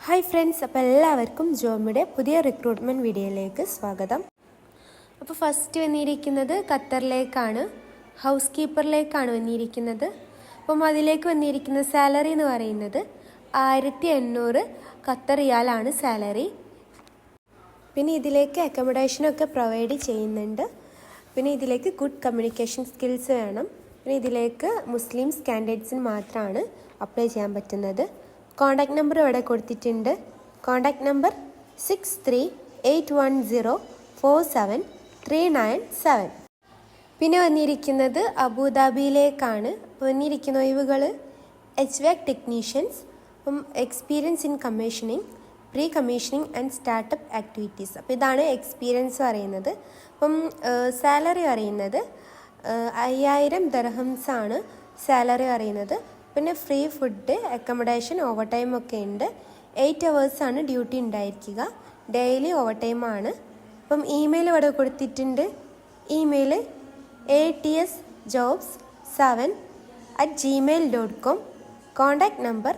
Hi friends, അപ്പോൾ എല്ലാവർക്കും ജോമിയുടെ പുതിയ റിക്രൂട്ട്മെൻറ്റ് വീഡിയോയിലേക്ക് സ്വാഗതം. അപ്പോൾ ഫസ്റ്റ് വന്നിരിക്കുന്നത് ഖത്തറിലേക്കാണ്, ഹൗസ് കീപ്പറിലേക്കാണ് വന്നിരിക്കുന്നത്. അപ്പം അതിലേക്ക് വന്നിരിക്കുന്ന സാലറി എന്ന് പറയുന്നത് 1800 ഖത്തർ റിയാലാണ് സാലറി. പിന്നെ ഇതിലേക്ക് അക്കോമഡേഷനൊക്കെ പ്രൊവൈഡ് ചെയ്യുന്നുണ്ട്. പിന്നെ ഇതിലേക്ക് ഗുഡ് കമ്മ്യൂണിക്കേഷൻ സ്കിൽസ് വേണം. പിന്നെ ഇതിലേക്ക് മുസ്ലിംസ് കാൻഡിഡേറ്റ്സിന് മാത്രമാണ് അപ്ലൈ ചെയ്യാൻ പറ്റുന്നത്. കോൺടാക്ട് നമ്പർ ഇവിടെ കൊടുത്തിട്ടുണ്ട്. Contact number 6381047397. പിന്നെ വന്നിരിക്കുന്നത് അബുദാബിയിലേക്കാണ്. വന്നിരിക്കുന്ന ഒഴിവുകൾ HVAC technicians, experience in commissioning, pre commissioning and startup activities. അപ്പോൾ ഇതാണ് എക്സ്പീരിയൻസ് പറയുന്നത്. സാലറി പറയുന്നത് 5000 ദിർഹംസ് ആണ് സാലറി പറയുന്നത്. പിന്നെ free food, accommodation, over time ഒക്കെ ഉണ്ട്. 8 hours ആണ് ഡ്യൂട്ടി ഉണ്ടായിരിക്കുക. ഡെയിലി ഓവർ ടൈം ആണ്. ഇമെയിൽ ഇവിടെ കൊടുത്തിട്ടുണ്ട്. Email ATSjobs7@gmail.com. Contact number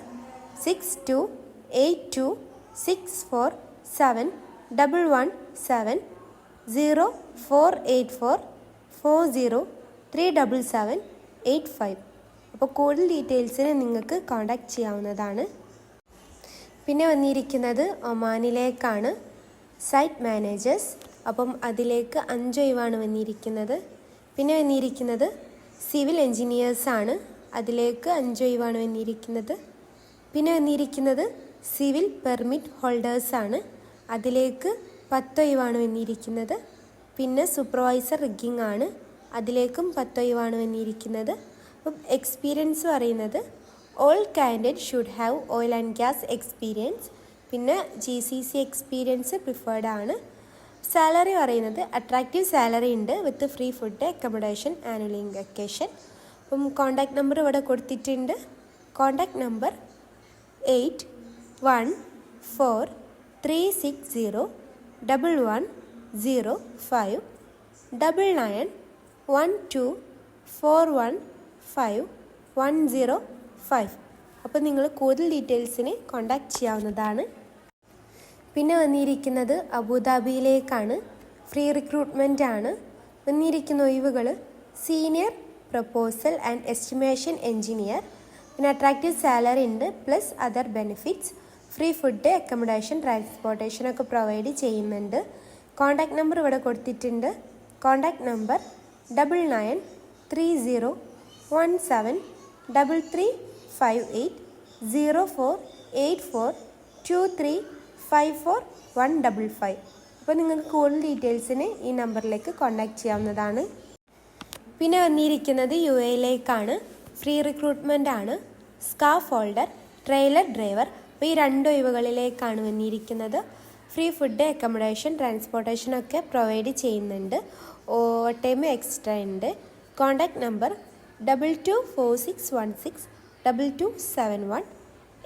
6282647117 0484403775. അപ്പോൾ കൂടുതൽ ഡീറ്റെയിൽസിന് നിങ്ങൾക്ക് കോൺടാക്റ്റ് ചെയ്യാവുന്നതാണ്. പിന്നെ വന്നിരിക്കുന്നത് ഒമാനിലേക്കാണ്, സൈറ്റ് മാനേജേഴ്സ്. അതിലേക്ക് 5 ഒഴിവാണ് വന്നിരിക്കുന്നത്. പിന്നെ വന്നിരിക്കുന്നത് സിവിൽ എൻജിനീയേഴ്സാണ്, അതിലേക്ക് 5 ഒഴിവാണ് വന്നിരിക്കുന്നത്. പിന്നെ വന്നിരിക്കുന്നത് സിവിൽ പെർമിറ്റ് ഹോൾഡേഴ്സാണ്, അതിലേക്ക് 10 ഒഴിവാണ് വന്നിരിക്കുന്നത്. പിന്നെ സൂപ്പർവൈസർ റിഗ്ഗിംഗ് ആണ്, അതിലേക്കും 10 ഒഴിവാണ് വന്നിരിക്കുന്നത്. എക്സ്പീരിയൻസ് പറയുന്നത് all candidate should have oil and gas experience. പിന്നെ GCC എക്സ്പീരിയൻസ് പ്രിഫേർഡ് ആണ്. സാലറി പറയുന്നത് അട്രാക്റ്റീവ് സാലറി ഉണ്ട് വിത്ത് free food, accommodation, annual vacation. Contact number ഇവിടെ കൊടുത്തിട്ടുണ്ട്. Contact number 8143601105 9912415105. അപ്പോൾ നിങ്ങൾ കൂടുതൽ ഡീറ്റെയിൽസിന് കോൺടാക്റ്റ് ചെയ്യാവുന്നതാണ്. പിന്നെ വന്നിരിക്കുന്നത് അബുദാബിയിലേക്കാണ്, ഫ്രീ റിക്രൂട്ട്മെൻ്റ് ആണ്. വന്നിരിക്കുന്ന ഒഴിവുകൾ senior proposal and estimation engineer. പിന്നെ അട്രാക്റ്റീവ് സാലറി ഉണ്ട് plus other benefits. Free food, accommodation, ട്രാൻസ്പോർട്ടേഷനൊക്കെ പ്രൊവൈഡ് ചെയ്യുന്നുണ്ട്. കോൺടാക്ട് നമ്പർ ഇവിടെ കൊടുത്തിട്ടുണ്ട്. Contact number 9930173358 048423545155. അപ്പോൾ നിങ്ങൾക്ക് കൂടുതൽ ഡീറ്റെയിൽസിന് ഈ നമ്പറിലേക്ക് കോൺടാക്റ്റ് ചെയ്യാവുന്നതാണ്. പിന്നെ വന്നിരിക്കുന്നത് UAEയിലേക്കാണ്, ഫ്രീ റിക്രൂട്ട്മെൻ്റ് ആണ്. സ്കാഫ് ഹോൾഡർ, ട്രെയിലർ ഡ്രൈവർ. അപ്പോൾ ഈ 2 ഒഴിവുകളിലേക്കാണ് വന്നിരിക്കുന്നത്. ഫ്രീ ഫുഡ്, അക്കോമഡേഷൻ, ട്രാൻസ്പോർട്ടേഷനൊക്കെ പ്രൊവൈഡ് ചെയ്യുന്നുണ്ട്. ഓവർ ടൈം എക്സ്ട്രാ ഉണ്ട്. Contact number 2246162271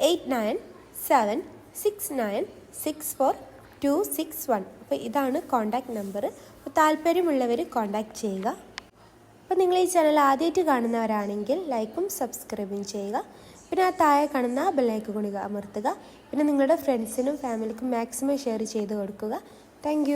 8976964261. അപ്പോൾ ഇതാണ് കോൺടാക്ട് നമ്പർ. അപ്പോൾ താല്പര്യമുള്ളവർ കോൺടാക്ട് ചെയ്യുക. അപ്പോൾ നിങ്ങൾ ഈ ചാനൽ ആദ്യമായിട്ട് കാണുന്നവരാണെങ്കിൽ ലൈക്കും സബ്സ്ക്രൈബും ചെയ്യുക. പിന്നെ ആ താഴെ കാണുന്ന ബെല്ലൈക്കൺ കൂടി അമർത്തുക. പിന്നെ നിങ്ങളുടെ ഫ്രണ്ട്സിനും ഫാമിലിക്കും മാക്സിമം ഷെയർ ചെയ്ത് കൊടുക്കുക. താങ്ക്